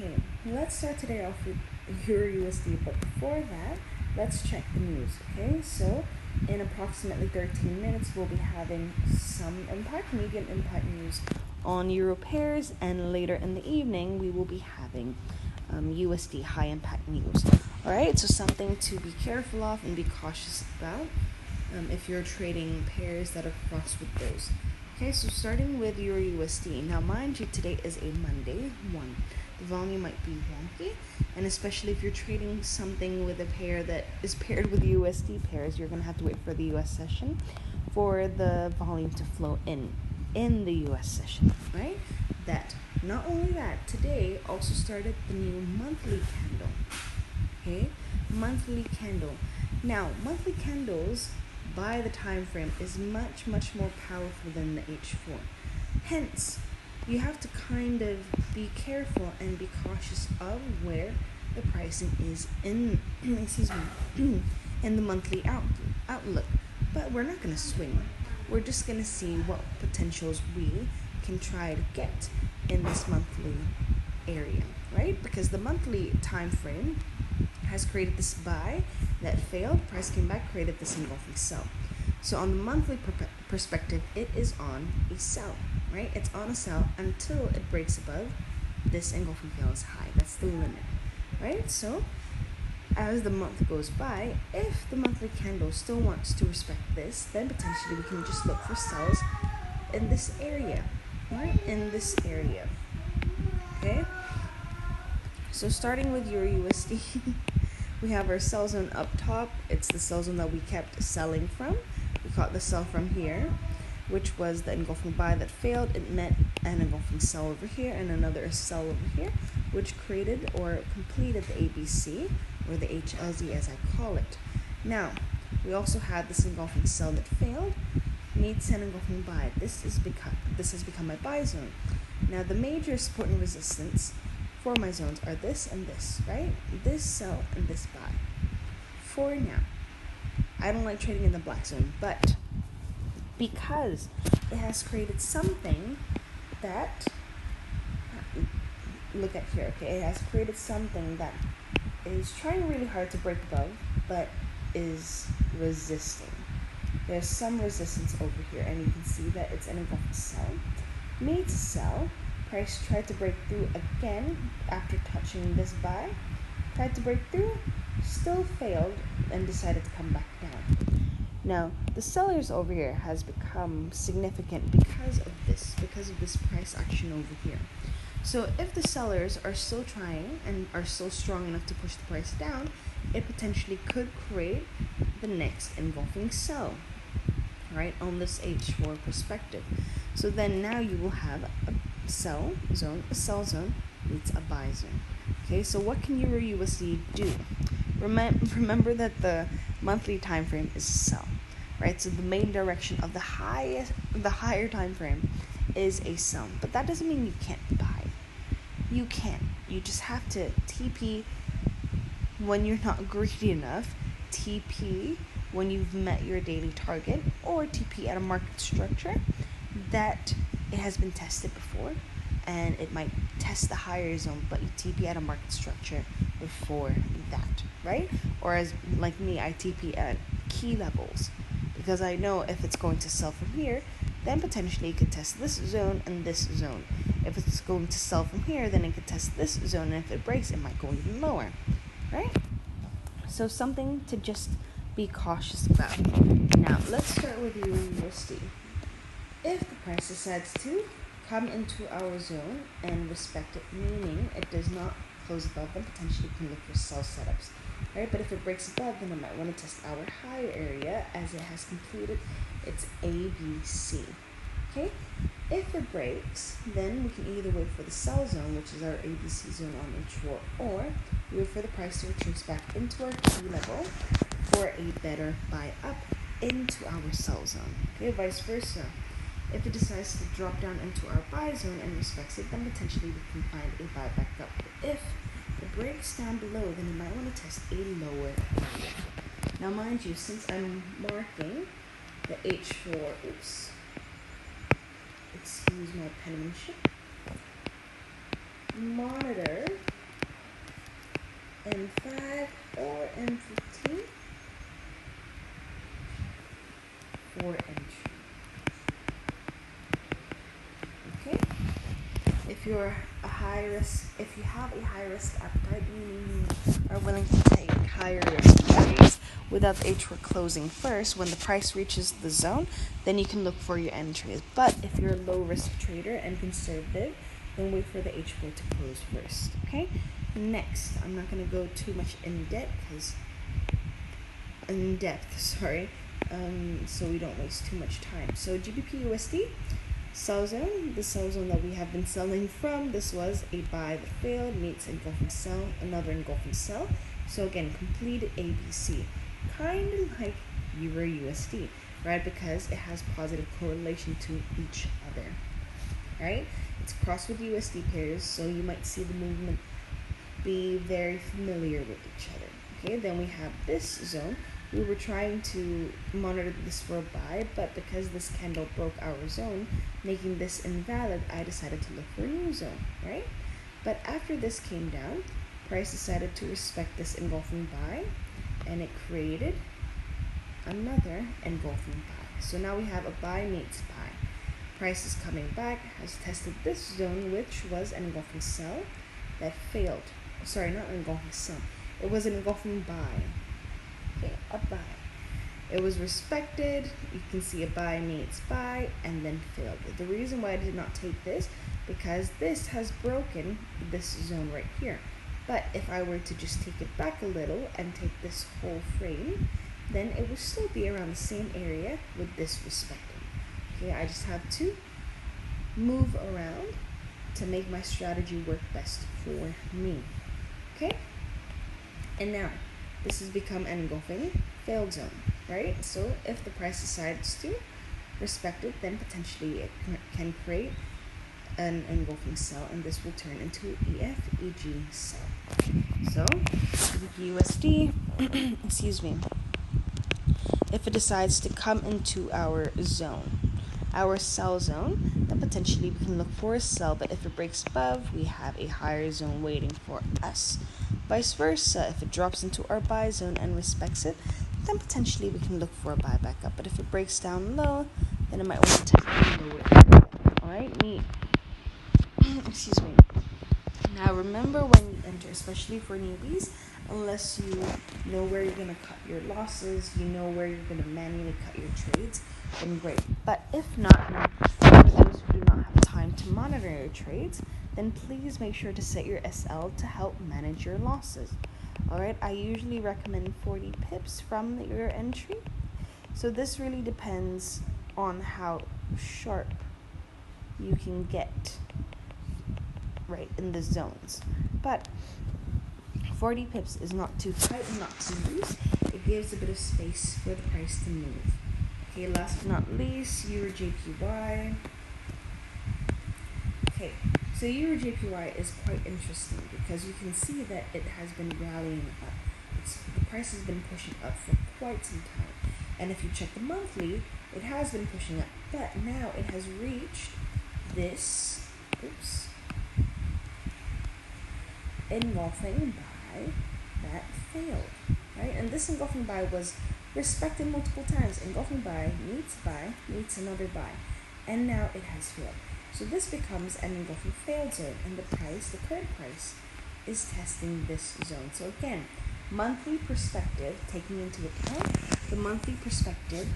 Okay, let's start today off with Euro USD, but before that, let's check the news. Okay, so in approximately 13 minutes, we'll be having some impact, medium impact news on Euro pairs, and later in the evening, we will be having USD high impact news. All right, so something to be careful of and be cautious about if you're trading pairs that are crossed with those. Okay, so starting with Euro USD. Now, mind you, today is a Monday. The volume might be wonky, and especially if you're trading something with a pair that is paired with USD pairs, you're going to have to wait for the US session for the volume to flow in the US session, right? Not only that, today also started the new monthly candle. Okay, monthly candle. Now, monthly candles by the time frame is much more powerful than the H4. Hence, you have to kind of be careful and be cautious of where the pricing is in in the monthly outlook. But we're not going to swing. We're just going to see what potentials we can try to get in this monthly area, right? Because the monthly time frame has created this buy that failed, price came back, created this engulfing sell. So on the monthly perspective, it is on a sell, right? It's on a sell until it breaks above this engulfing sell high. That's the limit, right? So as the month goes by, if the monthly candle still wants to respect this, then potentially we can just look for sells in this area, right? In this area, okay? So starting with Euro USD, we have our sell zone up top. It's the sell zone that we kept selling from. We caught the sell from here, which was the engulfing buy that failed. It met an engulfing sell over here and another sell over here, which created or completed the ABC, or the HLZ as I call it. Now, we also had this engulfing sell that failed, meets an engulfing buy. This has become my buy zone. Now, the major support and resistance for my zones are this and this, right? This sell and this buy. For now, I don't like trading in the black zone, but because it has created something that, look at here, okay? It has created something that is trying really hard to break above, but is resisting. There's some resistance over here, and you can see that it's an engulfing sell. Made to sell. Price tried to break through again after touching this buy. Tried to break through, still failed, and decided to come back down. Now, the sellers over here has become significant because of this price action over here. So if the sellers are still trying and are still strong enough to push the price down, it potentially could create the next engulfing sell, right, on this H4 perspective. So then now you will have a sell zone meets a buy zone. Okay, so what can Euro USD do? Remember that the monthly time frame is a sell, right? So the main direction of the higher time frame is a sell, but that doesn't mean you can't buy. You can. You just have to TP when you're not greedy enough, TP when you've met your daily target, or TP at a market structure that it has been tested before, and it might test the higher zone, but you TP at a market structure before that, right? Or as like me, I TP at key levels, because I know if it's going to sell from here, then potentially it could test this zone and this zone. If it's going to sell from here, then it could test this zone, and if it breaks, it might go even lower, right? So something to just be cautious about. Now, let's start with Euro USD. If the price decides to come into our zone and respect it, meaning it does not close above them, potentially you can look for sell setups, right? But if it breaks above, then it might want to test our higher area as it has completed its ABC. Okay? If it breaks, then we can either wait for the sell zone, which is our ABC zone on H4, or wait for the price to retrace back into our key level for a better buy up into our sell zone. Okay, vice versa. If it decides to drop down into our buy zone and respects it, then potentially we can find a buy back up. But if it breaks down below, then you might want to test a lower area. Now, mind you, since I'm marking the H4, excuse my penmanship, monitor M5 or M15 for entry. Okay. If you have a high risk appetite, meaning you are willing to take higher risk trades without the H4 closing first, when the price reaches the zone, then you can look for your entries. But if you're a low risk trader and conservative, then wait for the H4 to close first. Okay. Next, I'm not going to go too much in depth, so we don't waste too much time. So GBP USD. Sell zone, the sell zone that we have been selling from, this was a buy that failed, meets engulfing sell, another engulfing sell. So again, completed ABC, kind of like Euro USD, right? Because it has positive correlation to each other, right? It's crossed with USD pairs, so you might see the movement be very familiar with each other. Okay, then we have this zone. We were trying to monitor this for a buy, but because this candle broke our zone, making this invalid, I decided to look for a new zone, right? But after this came down, price decided to respect this engulfing buy, and it created another engulfing buy. So now we have a buy meets buy. Price is coming back, has tested this zone, which was an engulfing sell that failed. Sorry, not an engulfing sell. It was an engulfing buy. Okay, a buy. It was respected. You can see a buy meets buy and then failed. The reason why I did not take this, because this has broken this zone right here. But if I were to just take it back a little and take this whole frame, then it will still be around the same area with this respecting. Okay, I just have to move around to make my strategy work best for me. Okay? And now, this has become an engulfing failed zone, right? So if the price decides to respect it, then potentially it can create an engulfing sell, and this will turn into EFEG sell. So USD, excuse me, if it decides to come into our zone, our sell zone, then potentially we can look for a sell, but if it breaks above, we have a higher zone waiting for us. Vice versa, if it drops into our buy zone and respects it, then potentially we can look for a buy back up. But if it breaks down low, then it might want to test lower area. Alright, neat. Excuse me. Now remember, when you enter, especially for newbies, unless you know where you're going to cut your losses, you know where you're going to manually cut your trades, then great. But if not, for those who do not have time to monitor your trades, then please make sure to set your SL to help manage your losses. Alright, I usually recommend 40 pips from your entry. So this really depends on how sharp you can get right in the zones. But 40 pips is not too tight and not too loose. It gives a bit of space for the price to move. Okay, last but not least, Euro JPY. Okay, so Euro JPY is quite interesting because you can see that it has been rallying up. The price has been pushing up for quite some time. And if you check the monthly, it has been pushing up. But now it has reached this, engulfing buy that failed, right? And this engulfing buy was respected multiple times. Engulfing buy, meets another buy, and now it has failed. So this becomes an engulfing failed zone, and the current price, is testing this zone. So again, monthly perspective, taking into account the monthly perspective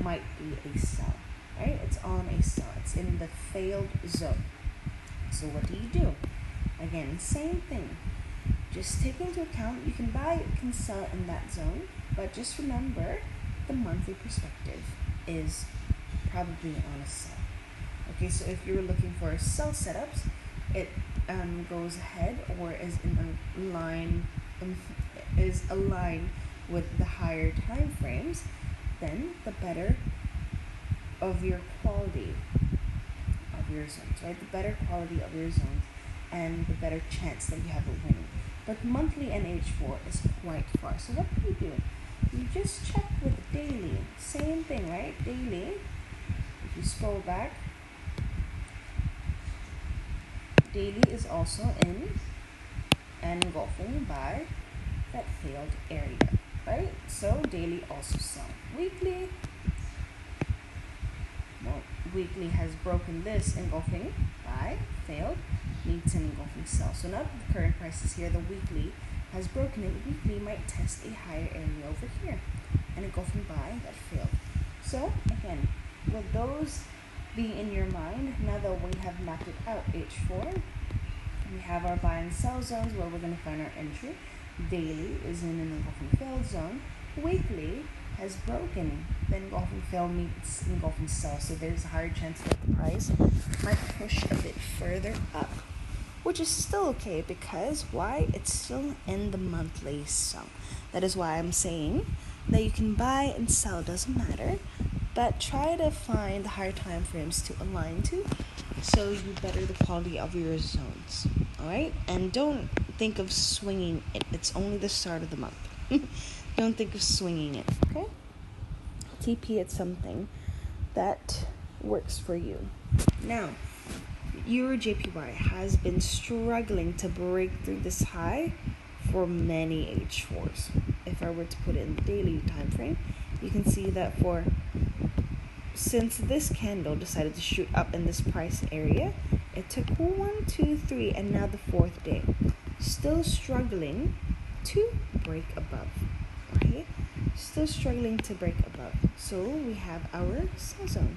might be a sell, right? It's on a sell. It's in the failed zone. So what do? Again, same thing. Just take into account, you can buy, you can sell in that zone, but just remember the monthly perspective is probably on a sell. Okay, so if you're looking for sell setups, it goes ahead or is aligned with the higher time frames, then the better of your quality of your zones, right? The better quality of your zones and the better chance that you have of winning. But monthly and H4 is quite far. So what do? You just check with daily. Same thing, right? Daily. If you scroll back, daily is also in engulfing buy that failed area, right? So daily also sell. Weekly, well, weekly has broken this engulfing buy, failed, meets an engulfing sell. So now the current price is here, the weekly has broken it. Weekly might test a higher area over here, an engulfing buy that failed. So again, with those being in your mind, now that we have mapped it out, H4, we have our buy and sell zones where we're going to find our entry. Daily is in an engulfing failed zone. Weekly has broken the engulfing fail meets engulfing sell, so there's a higher chance that the price might push a bit further up, which is still okay because why? It's still in the monthly zone. That is why I'm saying that you can buy and sell, doesn't matter, but try to find the higher time frames to align to so you better the quality of your zones. All right, and don't think of swinging it. It's only the start of the month. Don't think of swinging it. Okay, TP it's something that works for you. Now, Euro JPY has been struggling to break through this high for many H4s. If I were to put it in the daily time frame, you can see that since this candle decided to shoot up in this price area, it took 1, 2, 3, and now the 4th day. Still struggling to break above. Okay? Still struggling to break above. So we have our sell zone.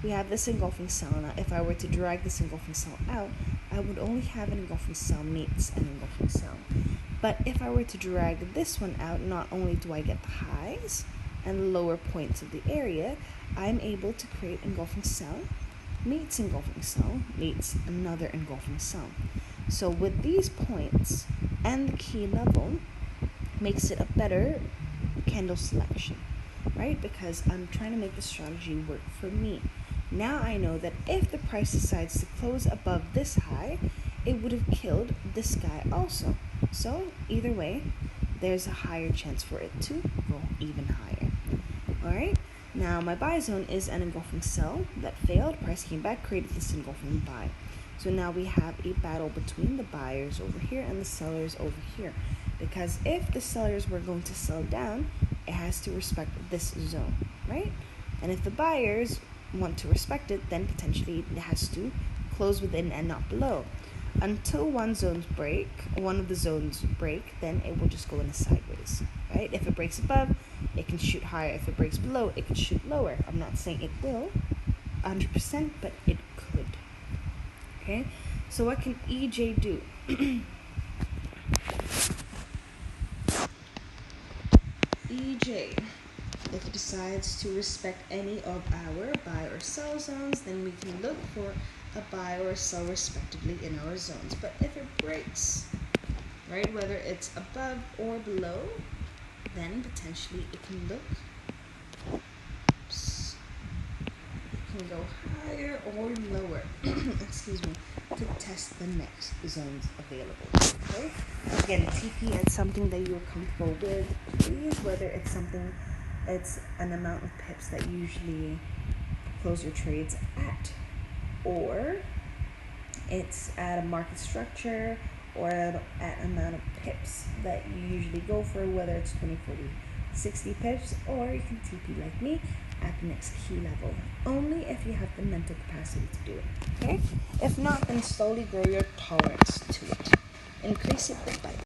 We have this engulfing sell. Now, if I were to drag this engulfing sell out, I would only have an engulfing sell meets an engulfing sell. But if I were to drag this one out, not only do I get the highs and the lower points of the area, I'm able to create engulfing sell meets engulfing sell meets another engulfing sell. So with these points and the key level makes it a better candle selection, right? Because I'm trying to make the strategy work for me. Now I know that if the price decides to close above this high, it would have killed this guy also. So either way, there's a higher chance for it to go even higher. All right. Now my buy zone is an engulfing sell that failed. Price came back, created this engulfing buy. So now we have a battle between the buyers over here and the sellers over here. Because if the sellers were going to sell down, it has to respect this zone, right? And if the buyers want to respect it, then potentially it has to close within and not below. Until one of the zones break, then it will just go in a sideways, right? If it breaks above, it can shoot higher. If it breaks below, it can shoot lower. I'm not saying it will 100%, but it could. Okay, so what can EJ do? EJ, if it decides to respect any of our buy or sell zones, then we can look for a buy or a sell respectively in our zones. But if it breaks, right, whether it's above or below, then potentially it can look, it can go higher or lower, excuse me, to test the next zones available. Okay, again, TP is something that you're comfortable with, please, whether it's an amount of pips that you usually close your trades at, or it's at a market structure, or at an amount of pips that you usually go for, whether it's 20, 40, 60 pips, or you can TP like me at the next key level, only if you have the mental capacity to do it. Okay? If not, then slowly grow your tolerance to it. Increase it bit by bit.